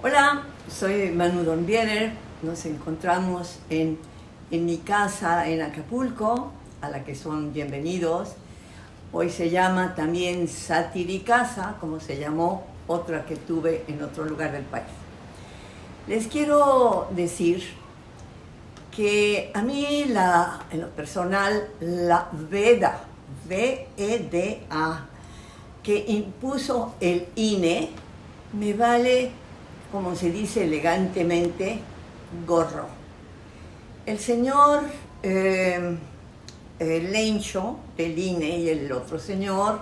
Hola, soy Manu Donbiener. Nos encontramos en mi casa en Acapulco, a la que son bienvenidos. Hoy se llama también Satiricasa, como se llamó otra que tuve en otro lugar del país. Les quiero decir que a mí, en lo personal, la veda, V-E-D-A, que impuso el INE, me vale, como se dice elegantemente, gorro. El señor Lencho del INE y el otro señor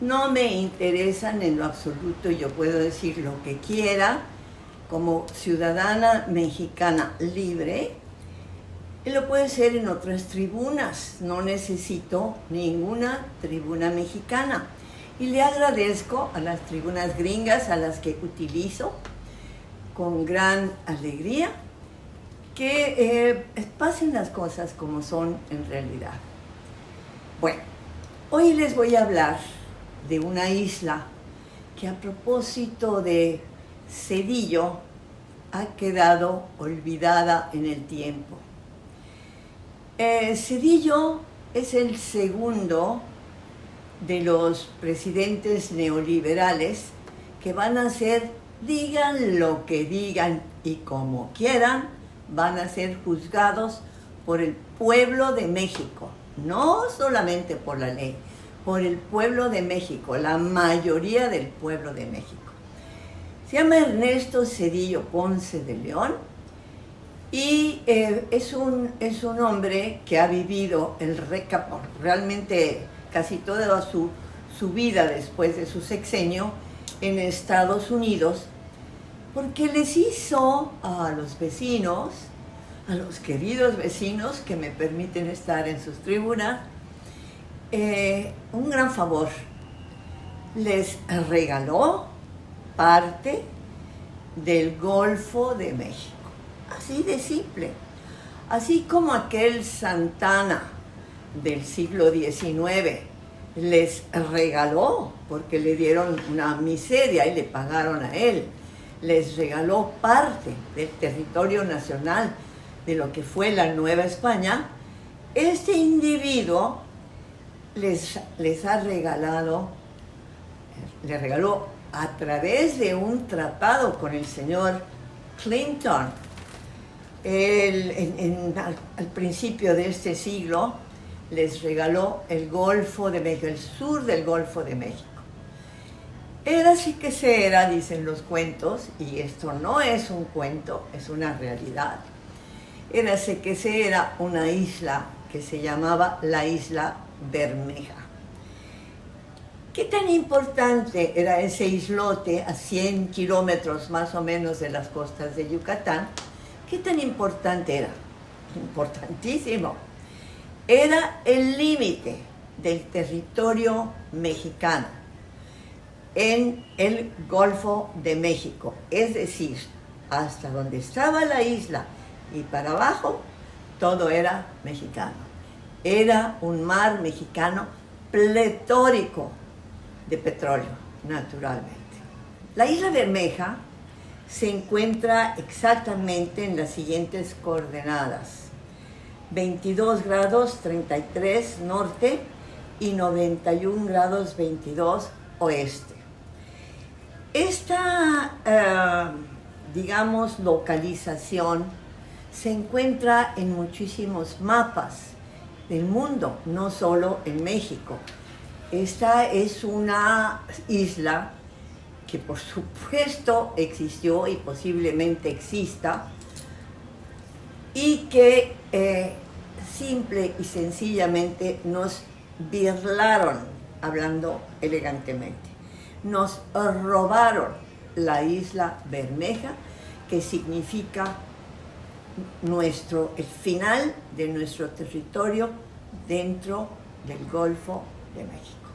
no me interesan en lo absoluto. Yo puedo decir lo que quiera como ciudadana mexicana libre, y lo puede ser en otras tribunas. No necesito ninguna tribuna mexicana. Y le agradezco a las tribunas gringas, a las que utilizo con gran alegría, que pasen las cosas como son en realidad. Bueno, hoy les voy a hablar de una isla que, a propósito de Zedillo, ha quedado olvidada en el tiempo. Zedillo es el segundo de los presidentes neoliberales que van a ser, digan lo que digan y como quieran, van a ser juzgados por el pueblo de México, no solamente por la ley, por el pueblo de México, la mayoría del pueblo de México. Se llama Ernesto Zedillo Ponce de León y es un hombre que ha vivido realmente casi toda su vida después de su sexenio en Estados Unidos, porque les hizo a los vecinos, a los queridos vecinos que me permiten estar en sus tribunas, un gran favor. Les regaló parte del Golfo de México, así de simple. Así como aquel Santana del siglo XIX les regaló, porque le dieron una miseria y le pagaron a él, les regaló parte del territorio nacional de lo que fue la Nueva España. Este individuo les regaló a través de un tratado con el señor Clinton al principio de este siglo. Les regaló el Golfo de México, el sur del Golfo de México. Érase que se era, dicen los cuentos, y esto no es un cuento, es una realidad. Érase que se era una isla que se llamaba la Isla Bermeja. ¿Qué tan importante era ese islote a 100 kilómetros más o menos de las costas de Yucatán? ¿Qué tan importante era? Importantísimo. Era el límite del territorio mexicano en el Golfo de México, es decir, hasta donde estaba la isla y para abajo, todo era mexicano. Era un mar mexicano pletórico de petróleo, naturalmente. La Isla Bermeja se encuentra exactamente en las siguientes coordenadas: 22 grados 33 norte y 91 grados 22 oeste. Esta, localización se encuentra en muchísimos mapas del mundo, no solo en México. Esta es una isla que, por supuesto, existió y posiblemente exista, y que simple y sencillamente nos birlaron, hablando elegantemente. Nos robaron la Isla Bermeja, que significa el final de nuestro territorio dentro del Golfo de México.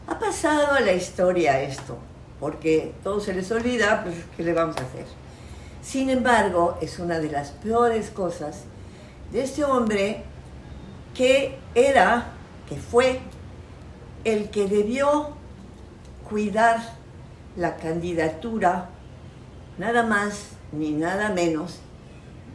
Ha pasado a la historia esto, porque todo se les olvida, pues ¿qué le vamos a hacer? Sin embargo, es una de las peores cosas de este hombre, que fue el que debió cuidar la candidatura nada más ni nada menos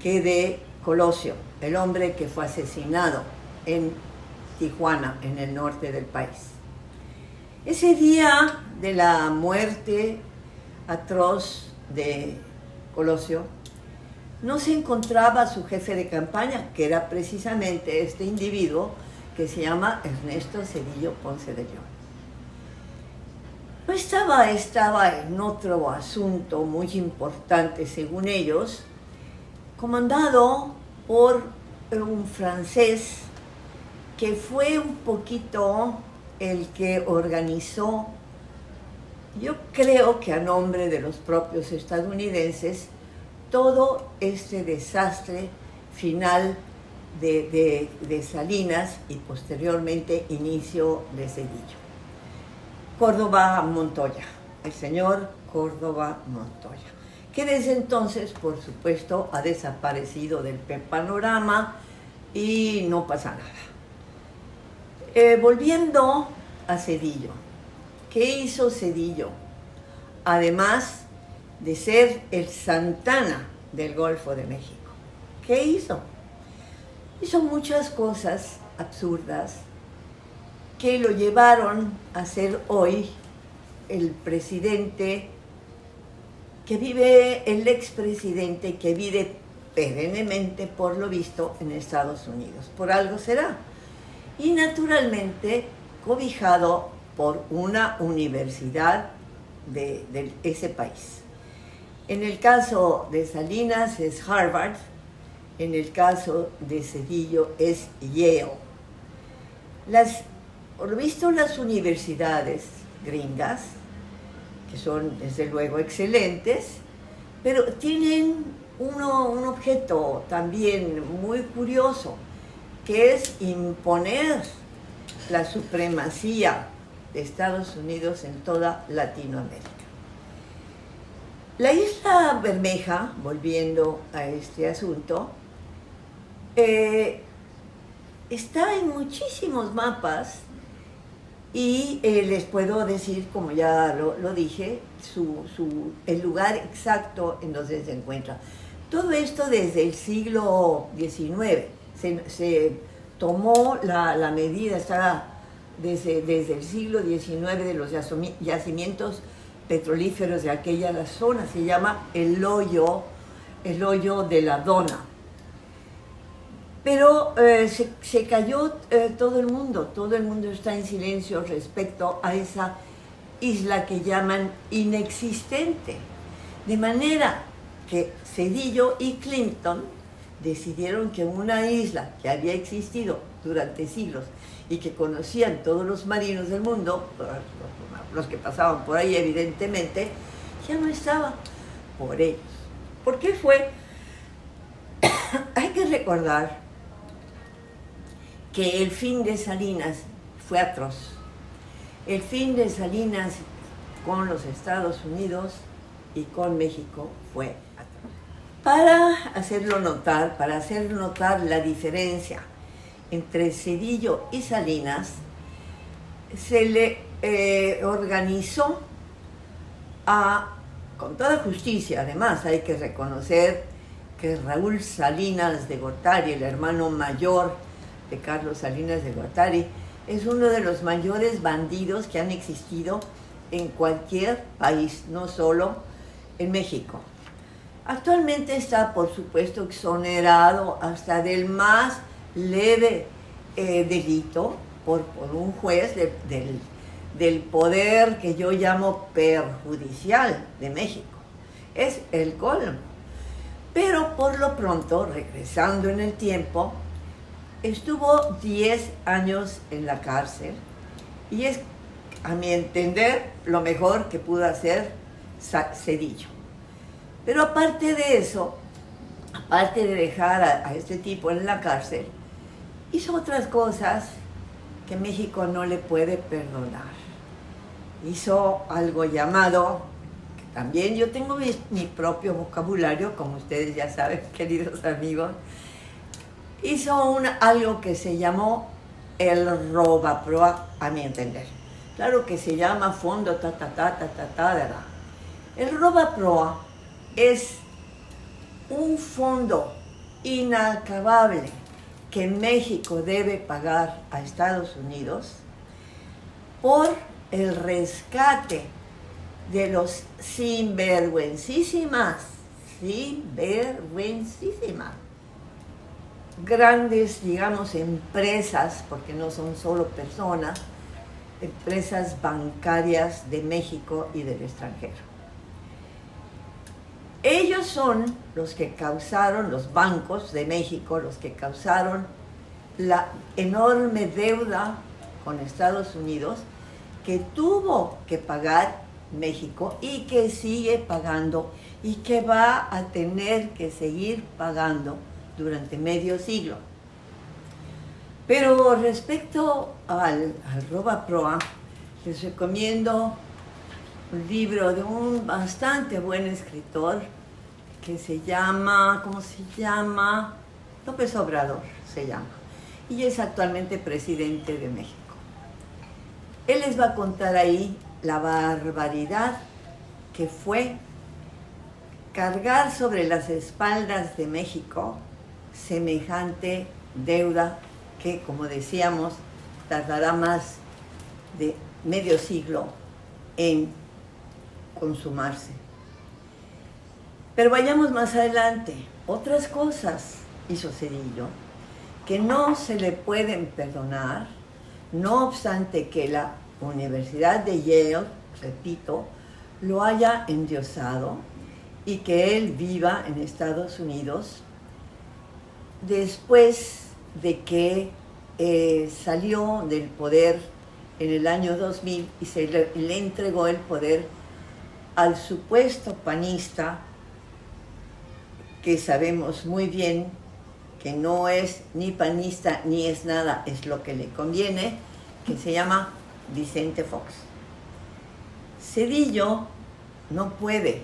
que de Colosio, el hombre que fue asesinado en Tijuana, en el norte del país. Ese día de la muerte atroz de Colosio, no se encontraba su jefe de campaña, que era precisamente este individuo que se llama Ernesto Zedillo Ponce de León. No estaba en otro asunto muy importante, según ellos, comandado por un francés que fue un poquito el que organizó, yo creo que a nombre de los propios estadounidenses, todo este desastre final de Salinas y posteriormente inicio de Zedillo. Córdoba Montoya, el señor Córdoba Montoya, que desde entonces, por supuesto, ha desaparecido del panorama y no pasa nada. Volviendo a Zedillo, ¿qué hizo Zedillo? Además de ser el Santana del Golfo de México, ¿qué hizo? Hizo muchas cosas absurdas que lo llevaron a ser hoy el presidente que vive, el expresidente que vive perennemente, por lo visto, en Estados Unidos. Por algo será. Y naturalmente cobijado por una universidad de ese país. En el caso de Salinas es Harvard, en el caso de Zedillo es Yale. Por lo visto, las universidades gringas, que son desde luego excelentes, pero tienen un objeto también muy curioso, que es imponer la supremacía de Estados Unidos en toda Latinoamérica. La isla Bermeja, volviendo a este asunto, está en muchísimos mapas y les puedo decir, como ya lo dije, el lugar exacto en donde se encuentra. Todo esto desde el siglo XIX. Se tomó la medida, está desde el siglo XIX, de los yacimientos petrolíferos de aquella zona. Se llama el hoyo de la Dona. Pero se cayó todo el mundo está en silencio respecto a esa isla que llaman inexistente. De manera que Zedillo y Clinton decidieron que una isla que había existido durante siglos y que conocían todos los marinos del mundo, los que pasaban por ahí evidentemente, ya no estaba por ellos. ¿Por qué fue? Hay que recordar que el fin de Salinas fue atroz. El fin de Salinas con los Estados Unidos y con México fue atroz. Para hacer notar la diferencia entre Zedillo y Salinas, se le organizó con toda justicia. Además, hay que reconocer que Raúl Salinas de Gortari, el hermano mayor de Carlos Salinas de Gortari, es uno de los mayores bandidos que han existido en cualquier país, no solo en México. Actualmente está, por supuesto, exonerado hasta del más leve delito por un juez del poder que yo llamo perjudicial de México. Es el colmo. Pero por lo pronto, regresando en el tiempo, estuvo 10 años en la cárcel y es, a mi entender, lo mejor que pudo hacer Zedillo. Pero aparte de eso, aparte de dejar a este tipo en la cárcel, hizo otras cosas que México no le puede perdonar. Hizo algo llamado, que también yo tengo mi propio vocabulario, como ustedes ya saben, queridos amigos. Hizo algo que se llamó el robaproa, a mi entender. Claro que se llama fondo El robaproa es un fondo inacabable que México debe pagar a Estados Unidos por el rescate de los sinvergüencísimas grandes, digamos, empresas, porque no son solo personas, empresas bancarias de México y del extranjero. Ellos son los que causaron, los bancos de México, los que causaron la enorme deuda con Estados Unidos que tuvo que pagar México y que sigue pagando y que va a tener que seguir pagando durante medio siglo. Pero respecto al RobaProa, les recomiendo un libro de un bastante buen escritor que se llama, ¿cómo se llama? López Obrador se llama, y es actualmente presidente de México. Él les va a contar ahí la barbaridad que fue cargar sobre las espaldas de México semejante deuda que, como decíamos, tardará más de medio siglo en consumarse. Pero vayamos más adelante. Otras cosas hizo Zedillo que no se le pueden perdonar, no obstante que la Universidad de Yale, repito, lo haya endiosado y que él viva en Estados Unidos después de que salió del poder en el año 2000 y se le entregó el poder al supuesto panista, que sabemos muy bien que no es ni panista ni es nada, es lo que le conviene, que se llama Vicente Fox. Zedillo no puede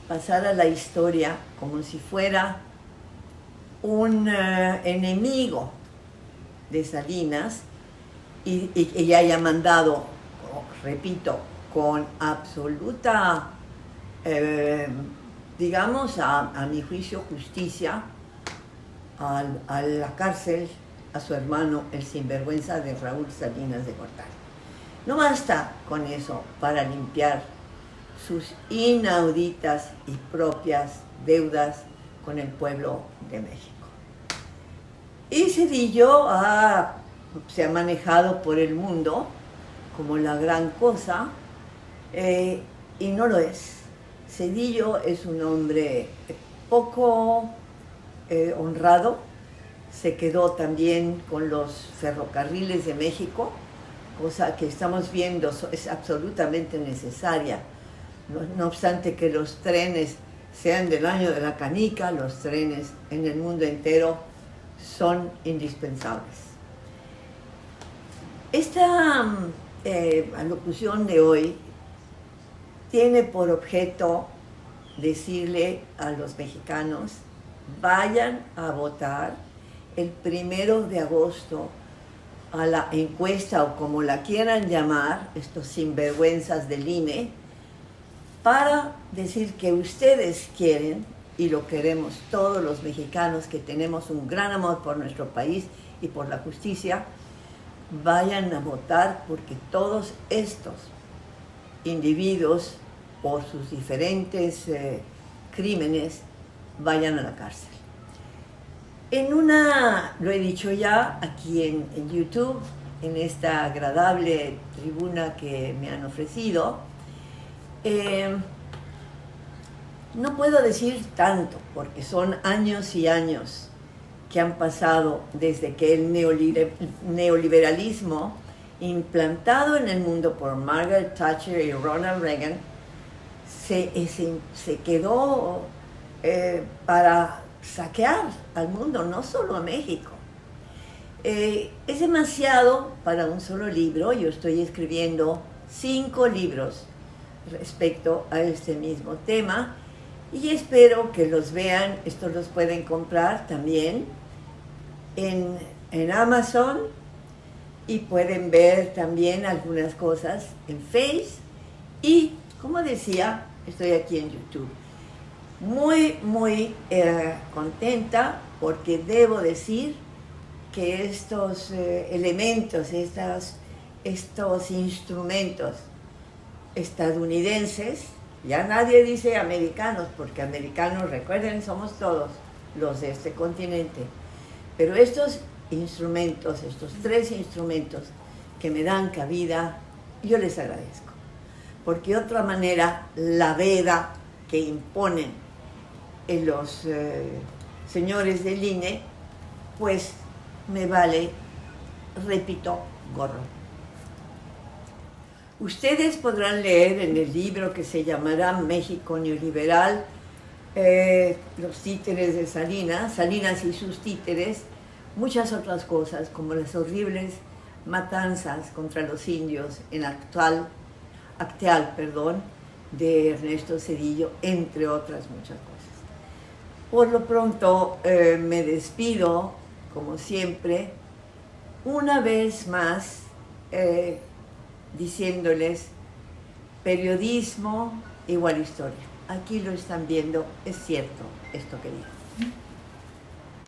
pasar a la historia como si fuera un enemigo de Salinas y haya mandado, repito, con absoluta, digamos, a mi juicio, justicia, a la cárcel a su hermano, el sinvergüenza de Raúl Salinas de Gortari. No basta con eso para limpiar sus inauditas y propias deudas con el pueblo de México. Y Zedillo se ha manejado por el mundo como la gran cosa, y no lo es. Zedillo es un hombre poco honrado, se quedó también con los ferrocarriles de México, cosa que estamos viendo es absolutamente necesaria. No obstante que los trenes sean del año de la canica, los trenes en el mundo entero son indispensables. Esta alocución de hoy tiene por objeto decirle a los mexicanos: vayan a votar el 1 de agosto a la encuesta, o como la quieran llamar, estos sinvergüenzas del INE, para decir que ustedes quieren, y lo queremos todos los mexicanos que tenemos un gran amor por nuestro país y por la justicia, vayan a votar porque todos estos individuos, por sus diferentes crímenes, vayan a la cárcel. Lo he dicho ya aquí en YouTube, en esta agradable tribuna que me han ofrecido, no puedo decir tanto, porque son años y años que han pasado desde que el neoliberalismo, implantado en el mundo por Margaret Thatcher y Ronald Reagan, se quedó para saquear al mundo, no solo a México. Es demasiado para un solo libro. Yo estoy escribiendo 5 libros respecto a este mismo tema y espero que los vean. Estos los pueden comprar también en Amazon, y pueden ver también algunas cosas en Face, y como decía, estoy aquí en YouTube. muy contenta, porque debo decir que estos elementos, estos instrumentos estadounidenses, ya nadie dice americanos, porque americanos, recuerden, somos todos los de este continente, pero estos instrumentos, estos tres instrumentos que me dan cabida, yo les agradezco, porque de otra manera la veda que imponen los señores del INE, pues me vale, repito, gorro. Ustedes podrán leer en el libro que se llamará México Neoliberal, los títeres de Salinas, Salinas y sus títeres, muchas otras cosas, como las horribles matanzas contra los indios en Acteal, de Ernesto Zedillo, entre otras muchas cosas. Por lo pronto me despido, como siempre, una vez más, diciéndoles: periodismo igual historia. Aquí lo están viendo, es cierto esto que digo.